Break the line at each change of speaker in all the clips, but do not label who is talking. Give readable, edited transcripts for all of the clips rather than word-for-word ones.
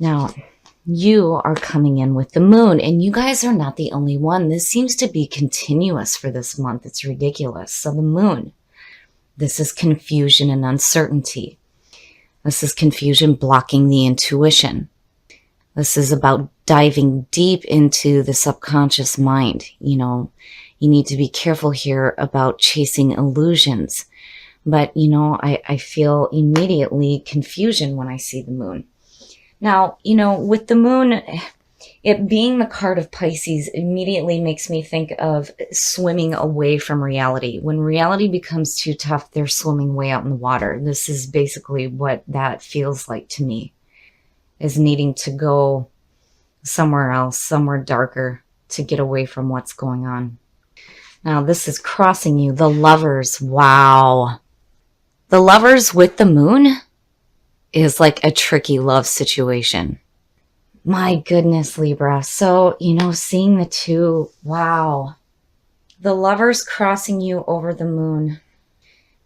Now, you are coming in with the moon, and you guys are not the only one. This seems to be continuous for this month. It's ridiculous. So the moon, this is confusion and uncertainty. This is confusion blocking the intuition. This is about diving deep into the subconscious mind. You know, you need to be careful here about chasing illusions. But, you know, I feel immediately confusion when I see the moon. Now, you know, with the moon, it being the card of Pisces immediately makes me think of swimming away from reality. When reality becomes too tough, they're swimming way out in the water. This is basically what that feels like to me, is needing to go somewhere else, somewhere darker, to get away from what's going on. Now, this is crossing you. The Lovers. Wow. The Lovers with the moon is like a tricky love situation. My goodness, Libra. So, you know, seeing the two, wow. The Lovers crossing you over the moon.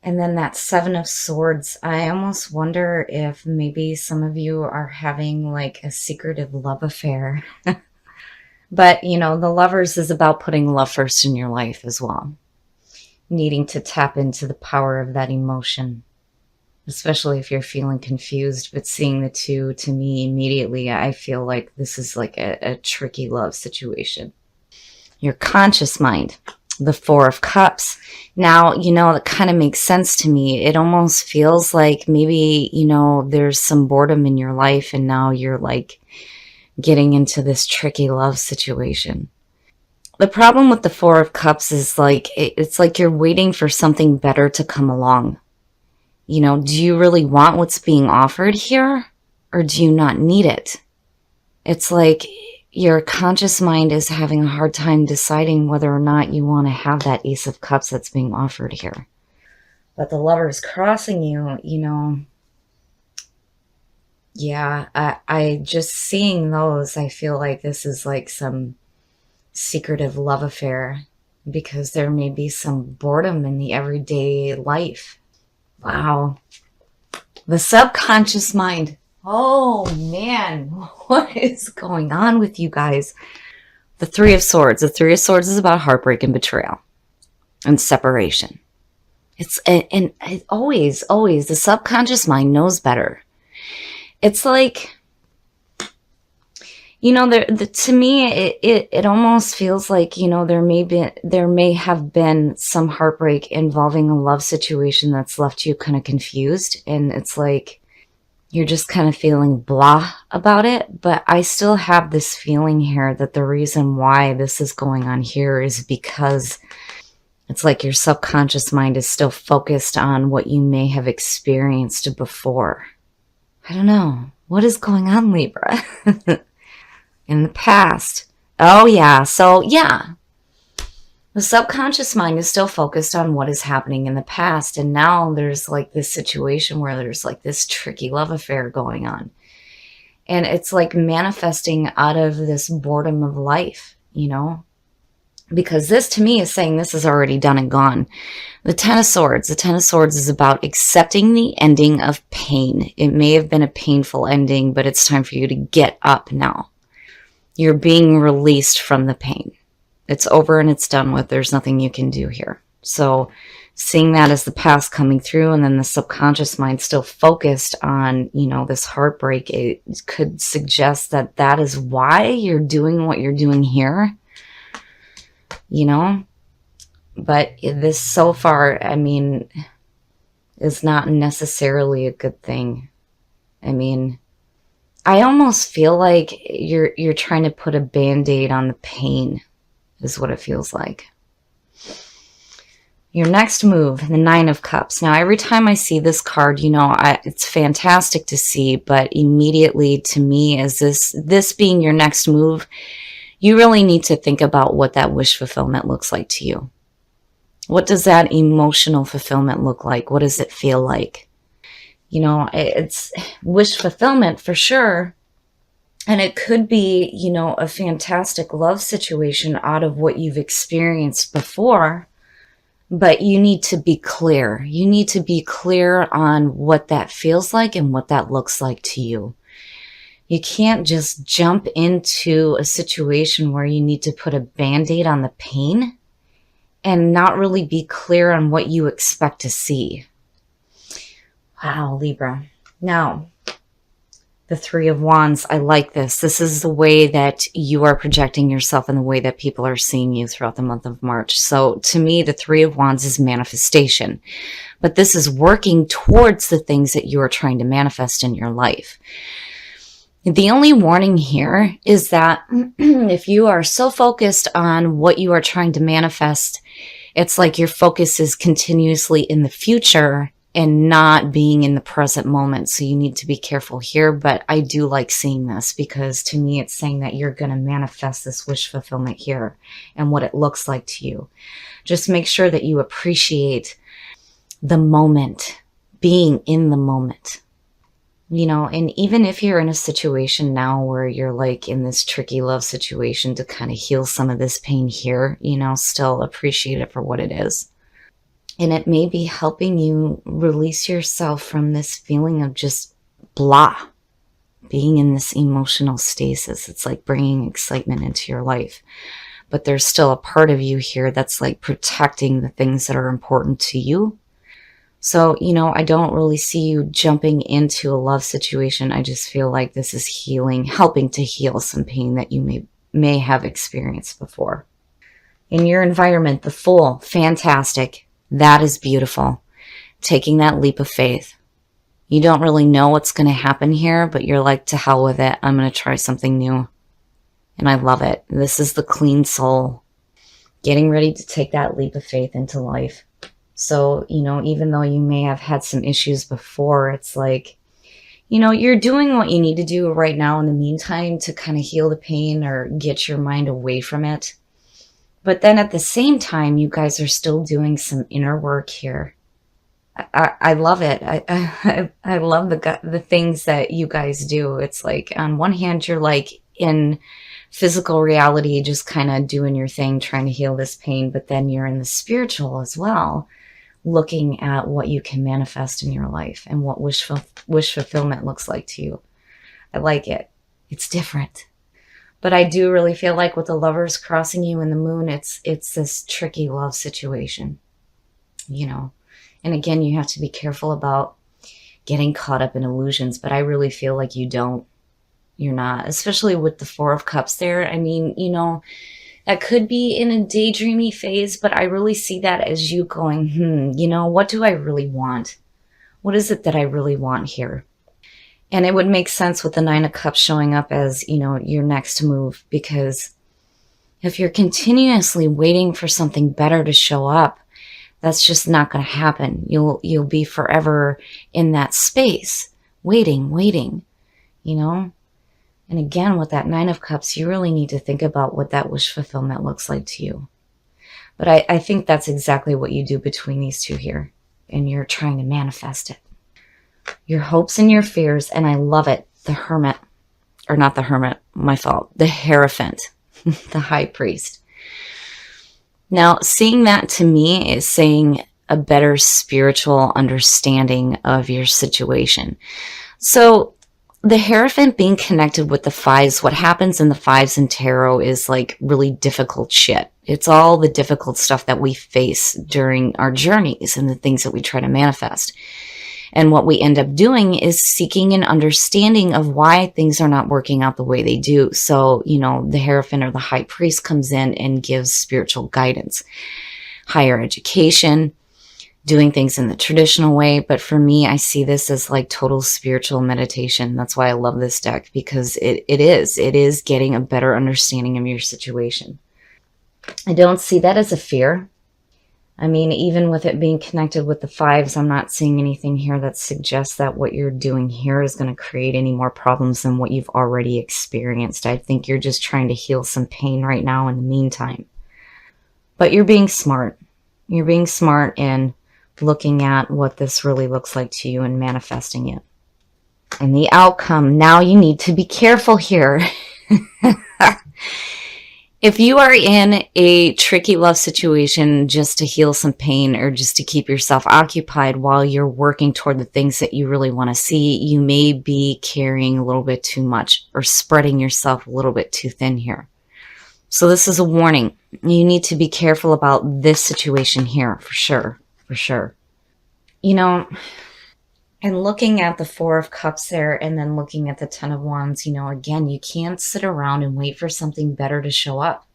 And then that Seven of Swords. I almost wonder if maybe some of you are having like a secretive love affair. But, you know, the Lovers is about putting love first in your life as well. Needing to tap into the power of that emotion. Especially if you're feeling confused, but seeing the two, to me, immediately, I feel like this is like a tricky love situation. Your conscious mind, the Four of Cups. Now, you know, that kind of makes sense to me. It almost feels like maybe, you know, there's some boredom in your life and now you're like getting into this tricky love situation. The problem with the Four of Cups is like, it's like you're waiting for something better to come along. You know, do you really want what's being offered here, or do you not need it? It's like your conscious mind is having a hard time deciding whether or not you want to have that Ace of Cups that's being offered here. But the Lovers crossing you, you know, yeah, I just seeing those, I feel like this is like some secretive love affair because there may be some boredom in the everyday life. Wow. The subconscious mind. Oh, man. What is going on with you guys? The Three of Swords. The Three of Swords is about heartbreak and betrayal and separation. And always, the subconscious mind knows better. It's like, you know, to me, it almost feels like, you know, there may have been some heartbreak involving a love situation that's left you kind of confused. And it's like, you're just kind of feeling blah about it. But I still have this feeling here that the reason why this is going on here is because it's like your subconscious mind is still focused on what you may have experienced before. I don't know. What is going on, Libra? In the past. Oh, yeah. So, yeah. The subconscious mind is still focused on what is happening in the past. And now there's like this situation where there's like this tricky love affair going on. And it's like manifesting out of this boredom of life, you know? Because this to me is saying this is already done and gone. The Ten of Swords. The Ten of Swords is about accepting the ending of pain. It may have been a painful ending, but it's time for you to get up now. You're being released from the pain. It's over and it's done with. There's nothing you can do here. So seeing that as the past coming through and then the subconscious mind still focused on, you know, this heartbreak, it could suggest that that is why you're doing what you're doing here, you know. But this so far, I mean, is not necessarily a good thing. I mean, I almost feel like you're trying to put a Band-Aid on the pain, is what it feels like. Your next move, the Nine of Cups. Now, every time I see this card, you know, it's fantastic to see, but immediately to me, as this being your next move, you really need to think about what that wish fulfillment looks like to you. What does that emotional fulfillment look like? What does it feel like? You know, it's wish fulfillment for sure. And it could be, you know, a fantastic love situation out of what you've experienced before. But you need to be clear. You need to be clear on what that feels like and what that looks like to you. You can't just jump into a situation where you need to put a band-aid on the pain and not really be clear on what you expect to see. Wow, Libra. Now, the Three of Wands, I like this. This is the way that you are projecting yourself and the way that people are seeing you throughout the month of March. So to me, the Three of Wands is manifestation. But this is working towards the things that you are trying to manifest in your life. The only warning here is that if you are so focused on what you are trying to manifest, it's like your focus is continuously in the future and not being in the present moment. So you need to be careful here. But I do like seeing this because to me, it's saying that you're going to manifest this wish fulfillment here and what it looks like to you. Just make sure that you appreciate the moment, being in the moment. You know, and even if you're in a situation now where you're like in this tricky love situation to kind of heal some of this pain here, you know, still appreciate it for what it is. And it may be helping you release yourself from this feeling of just blah, being in this emotional stasis. It's like bringing excitement into your life. But there's still a part of you here that's like protecting the things that are important to you. So, you know, I don't really see you jumping into a love situation. I just feel like this is healing, helping to heal some pain that you may have experienced before. In your environment, the Fool, fantastic. That is beautiful. Taking that leap of faith. You don't really know what's going to happen here, but you're like, to hell with it. I'm going to try something new. And I love it. This is the clean soul. Getting ready to take that leap of faith into life. So, you know, even though you may have had some issues before, it's like, you know, you're doing what you need to do right now in the meantime to kind of heal the pain or get your mind away from it. But then at the same time, you guys are still doing some inner work here. I love it. I love the things that you guys do. It's like on one hand, you're like in physical reality, just kind of doing your thing, trying to heal this pain. But then you're in the spiritual as well, looking at what you can manifest in your life and what wish fulfillment looks like to you. I like it. It's different. But I do really feel like with the Lovers crossing you in the Moon, it's this tricky love situation, you know. And again, you have to be careful about getting caught up in illusions, but I really feel like you don't. You're not, especially with the Four of Cups there. I mean, you know, that could be in a daydreamy phase, but I really see that as you going, you know, what do I really want? What is it that I really want here? And it would make sense with the Nine of Cups showing up as, you know, your next move, because if you're continuously waiting for something better to show up, that's just not going to happen. You'll be forever in that space, waiting, you know? And again, with that Nine of Cups, you really need to think about what that wish fulfillment looks like to you. But I think that's exactly what you do between these two here, and you're trying to manifest it. Your hopes and your fears, and I love it. The Hermit, or not the Hermit, my fault. The Hierophant, the High Priest. Now, seeing that to me is saying a better spiritual understanding of your situation. So the Hierophant being connected with the fives, what happens in the fives in tarot is like really difficult shit. It's all the difficult stuff that we face during our journeys and the things that we try to manifest. And what we end up doing is seeking an understanding of why things are not working out the way they do. So, you know, the Hierophant or the High Priest comes in and gives spiritual guidance, higher education, doing things in the traditional way. But for me, I see this as like total spiritual meditation. That's why I love this deck, because it is getting a better understanding of your situation. I don't see that as a fear. I mean, even with it being connected with the fives, I'm not seeing anything here that suggests that what you're doing here is going to create any more problems than what you've already experienced. I think you're just trying to heal some pain right now in the meantime. But you're being smart. You're being smart in looking at what this really looks like to you and manifesting it. And the outcome, now you need to be careful here. If you are in a tricky love situation just to heal some pain or just to keep yourself occupied while you're working toward the things that you really want to see, you may be carrying a little bit too much or spreading yourself a little bit too thin here. So this is a warning. You need to be careful about this situation here, for sure, for sure. You know, and looking at the Four of Cups there and then looking at the Ten of Wands, again, you can't sit around and wait for something better to show up.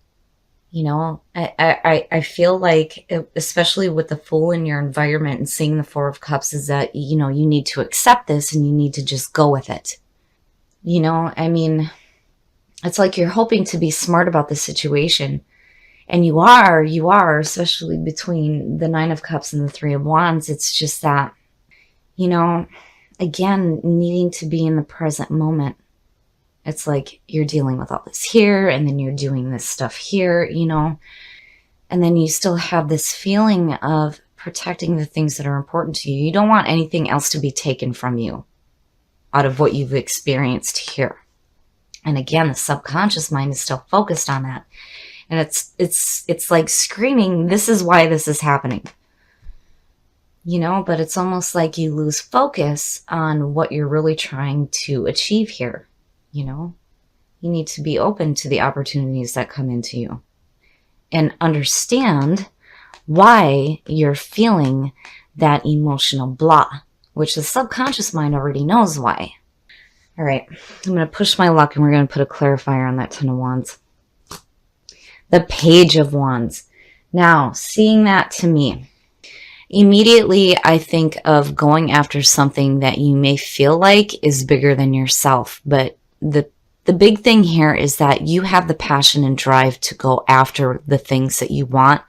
I feel like, especially with the Fool in your environment and seeing the Four of Cups, is that, you need to accept this and you need to just go with it. It's like you're hoping to be smart about the situation. And you are, especially between the Nine of Cups and the Three of Wands. It's just that, again, needing to be in the present moment. It's like you're dealing with all this here, and then you're doing this stuff here, and then you still have this feeling of protecting the things that are important to you. You don't want anything else to be taken from you out of what you've experienced here. And again, the subconscious mind is still focused on that. And it's like screaming, this is why this is happening. But it's almost like you lose focus on what you're really trying to achieve here. You need to be open to the opportunities that come into you and understand why you're feeling that emotional blah, which the subconscious mind already knows why. All right, I'm going to push my luck and we're going to put a clarifier on that Ten of Wands. The Page of Wands. Now, seeing that to me, immediately I think of going after something that you may feel like is bigger than yourself. But the big thing here is that you have the passion and drive to go after the things that you want,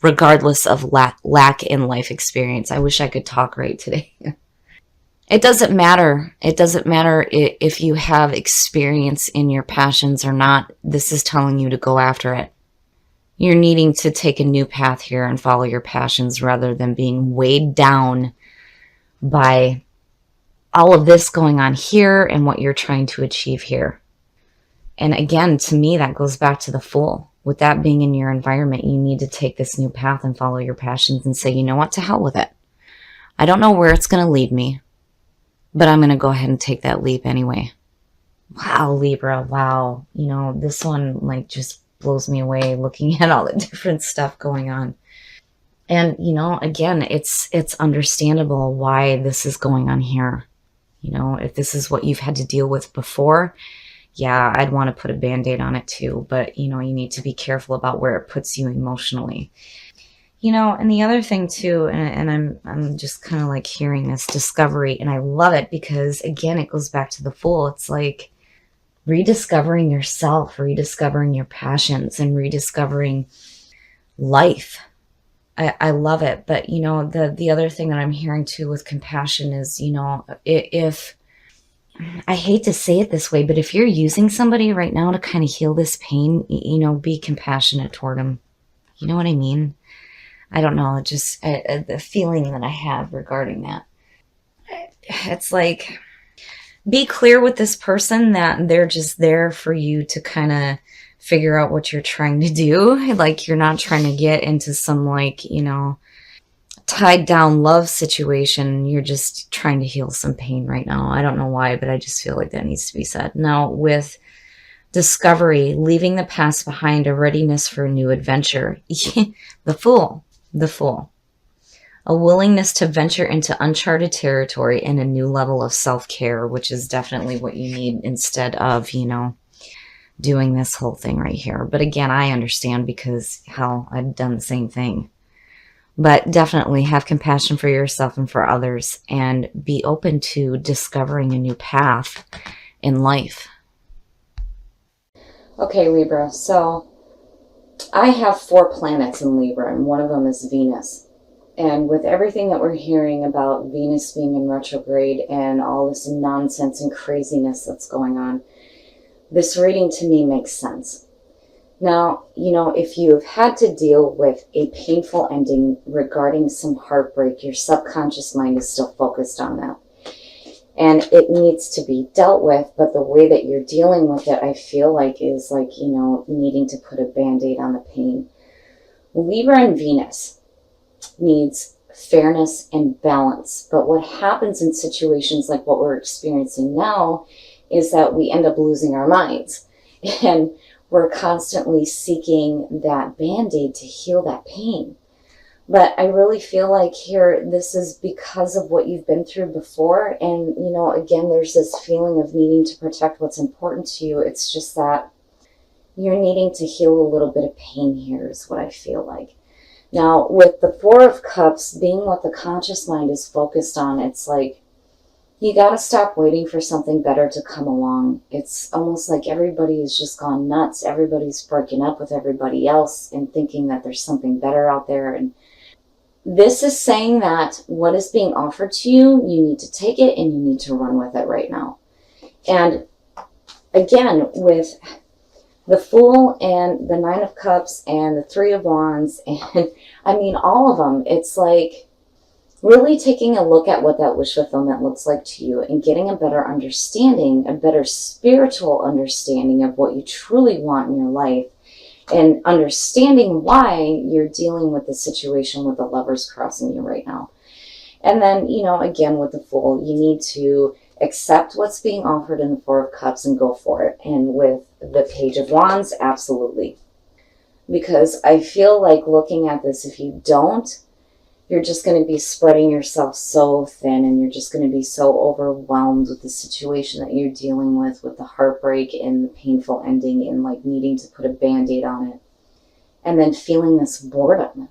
regardless of lack in life experience. I wish I could talk right today. It doesn't matter. It doesn't matter if you have experience in your passions or not. This is telling you to go after it. You're needing to take a new path here and follow your passions rather than being weighed down by all of this going on here and what you're trying to achieve here. And again, to me, that goes back to the Fool. With that being in your environment, you need to take this new path and follow your passions and say, you know what, to hell with it. I don't know where it's going to lead me, but I'm going to go ahead and take that leap anyway. Wow, Libra, wow. This one just blows me away looking at all the different stuff going on. And, again, it's understandable why this is going on here. If this is what you've had to deal with before, yeah, I'd want to put a Band-Aid on it too. But, you need to be careful about where it puts you emotionally. And the other thing too, and I'm just kind of like hearing this discovery, and I love it because, again, it goes back to the Fool. It's like rediscovering yourself, rediscovering your passions, and rediscovering life. I love it. But, the other thing that I'm hearing too with compassion is, if, I hate to say it this way, but if you're using somebody right now to kind of heal this pain, be compassionate toward them. You know what I mean? I don't know, just the feeling that I have regarding that. It's like, be clear with this person that they're just there for you to kind of figure out what you're trying to do. Like, you're not trying to get into some tied down love situation. You're just trying to heal some pain right now. I don't know why, but I just feel like that needs to be said. Now, with discovery, leaving the past behind, a readiness for a new adventure. The Fool. A willingness to venture into uncharted territory and a new level of self-care, which is definitely what you need instead of, doing this whole thing right here. But again, I understand because, hell, I've done the same thing. But definitely have compassion for yourself and for others and be open to discovering a new path in life. Okay, Libra, so I have 4 planets in Libra, and one of them is Venus. And with everything that we're hearing about Venus being in retrograde and all this nonsense and craziness that's going on, this reading to me makes sense. Now, if you've had to deal with a painful ending regarding some heartbreak, your subconscious mind is still focused on that. and it needs to be dealt with, but the way that you're dealing with it, I feel like, is like, you know, needing to put a band-aid on the pain. Libra and Venus needs fairness and balance, but what happens in situations like what we're experiencing now is that we end up losing our minds, and we're constantly seeking that band-aid to heal that pain. But I really feel like here, this is because of what you've been through before. And, you know, again, there's this feeling of needing to protect what's important to you. It's just that you're needing to heal a little bit of pain here is what I feel like. Now, with the Four of Cups being what the conscious mind is focused on, it's like you got to stop waiting for something better to come along. It's almost like everybody has just gone nuts. Everybody's breaking up with everybody else and thinking that there's something better out there. And this is saying that what is being offered to you, you need to take it and you need to run with it right now. And again, with the Fool and the Nine of Cups and the Three of Wands, and I mean, all of them, it's like really taking a look at what that wish fulfillment looks like to you and getting a better understanding, a better spiritual understanding of what you truly want in your life, and understanding why you're dealing with the situation with the Lovers crossing you right now. And then, you know, again, with the Fool, you need to accept what's being offered in the Four of Cups and go for it. And with the Page of Wands, absolutely. Because I feel like looking at this, if you don't, you're just going to be spreading yourself so thin, and you're just going to be so overwhelmed with the situation that you're dealing with the heartbreak and the painful ending, and like needing to put a band-aid on it. And then feeling this boredom.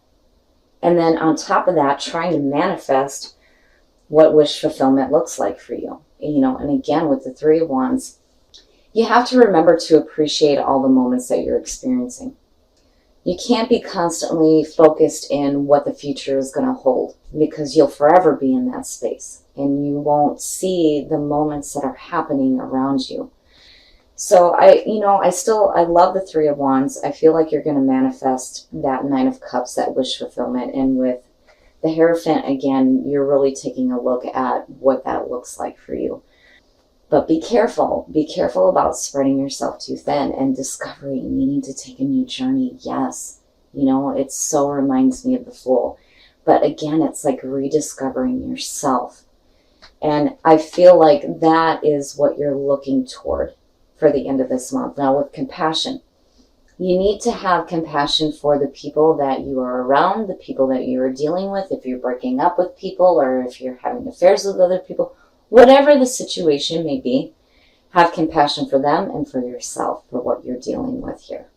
And then on top of that, trying to manifest what wish fulfillment looks like for you. You know, and again, with the Three of Wands, you have to remember to appreciate all the moments that you're experiencing. You can't be constantly focused in what the future is going to hold, because you'll forever be in that space and you won't see the moments that are happening around you. So I love the Three of Wands. I feel like you're going to manifest that Nine of Cups, that wish fulfillment. And with the Hierophant, again, you're really taking a look at what that looks like for you. But be careful. Be careful about spreading yourself too thin and discovering, needing to take a new journey. Yes, you know, it so reminds me of the Fool. But again, it's like rediscovering yourself. And I feel like that is what you're looking toward for the end of this month. Now, with compassion, you need to have compassion for the people that you are around, the people that you are dealing with, if you're breaking up with people or if you're having affairs with other people. Whatever the situation may be, have compassion for them and for yourself for what you're dealing with here.